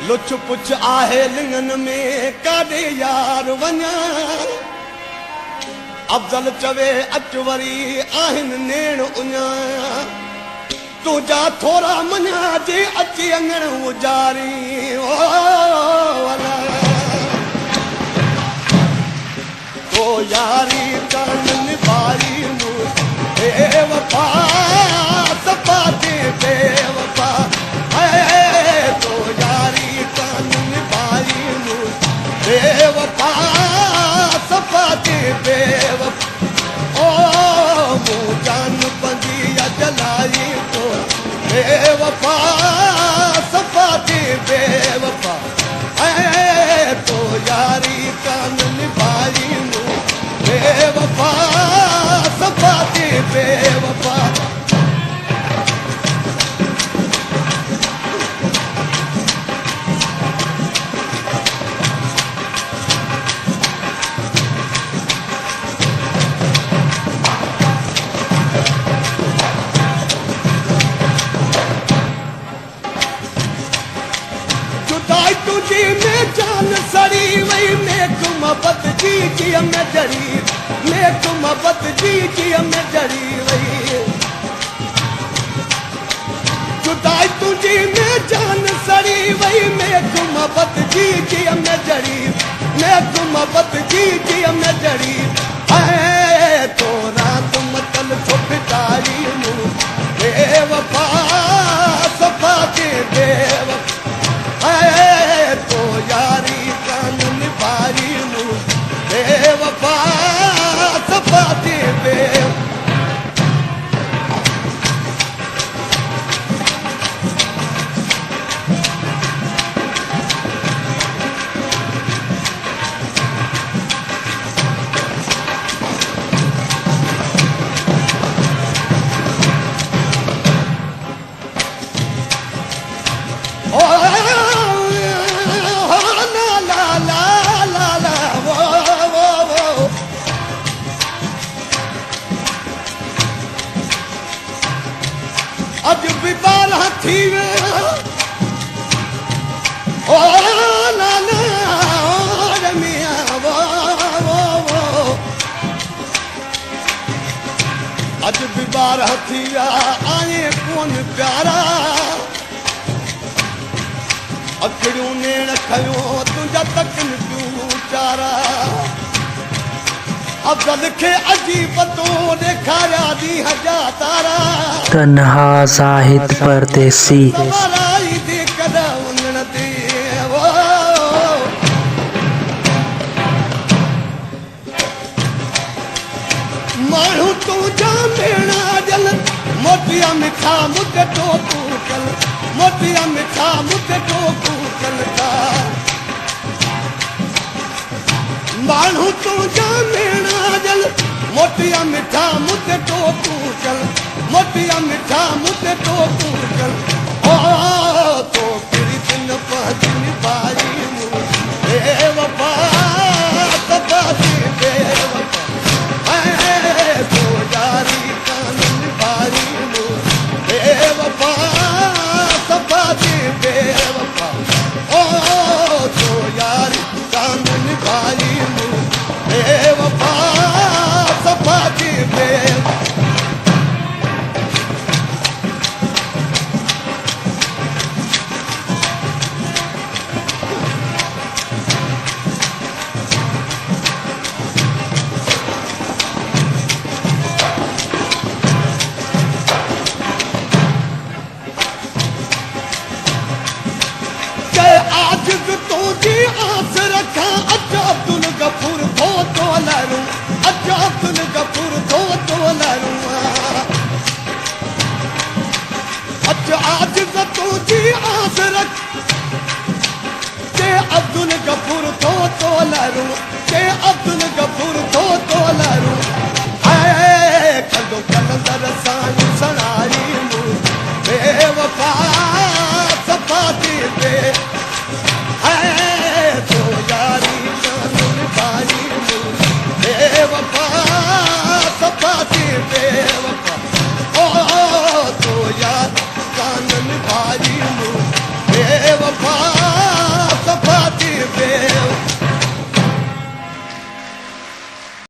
Luch पुछ आहे लिंगन में काॾे यार वञा अफ़ज़ल चवे अच वरी आहिनि नेण उञा तुंहिंजा थोरा मञा जे अची अङण उजारी तो यारी कान निभाई बेवफा सफ़ा ते बेवफा तो यारी कान निभाई बेवफा सफ़ा ते बेवफा ओ मूं जान पंहिंजी जलाई तो बेवफा सफ़ा ते बेवफा तो यारी कान निभाई बेवफा सफ़ा ते बेवफा तुझी में जान सड़ी वही मैं मोहब्बत जी में जड़ी मैं मोहब्बत जी में जड़ी वही जुदाई तुझी में जान सड़ी वही मैं मोहब्बत जी में जड़ी मैं मोहब्बत जी में जड़ी है तो रात मतल छुपताई बेवफा सफ़ा के बेवफा तो यारी कान निभाई बेवफा सफ़ा ते बेवफा अज भी बाल थी ओ नाना मिया अज भी बार थी आए कोन प्यारा अखड़ियूं नेण खयो तुंहिंजा तकन पियूं चारा अफ़ज़ल खे अजीब तो ॾेखारिया दी हजा तारा तन्हा ज़ाहिद परदेसी माण्हू तूं जा भेणा जल मोतिया मिठा मुद टोकू कल मोतिया मिठा मुद टोकू कल माण्हू तूं जा भेणा जल मोतिया मिठा मुद टोकू कल मोतिया मिठा मुद टोकू कल ओ तो तेरी दिन पहचान पाई बेवफा सफ़ा ते बेवफा तो यारी कान निभाई बेवफा सफ़ा ते बेवफा ओ तो यारी कान निभाई बेवफा सफ़ा ते बेवफा आस रखा अच्छा अब्दुल गफूर थो तो लरूं अच्छा अब्दुल गफूर थो तो लरूं अच्छा आज तुझी आस रख गफूर थो तो लहरूं के अब्दुल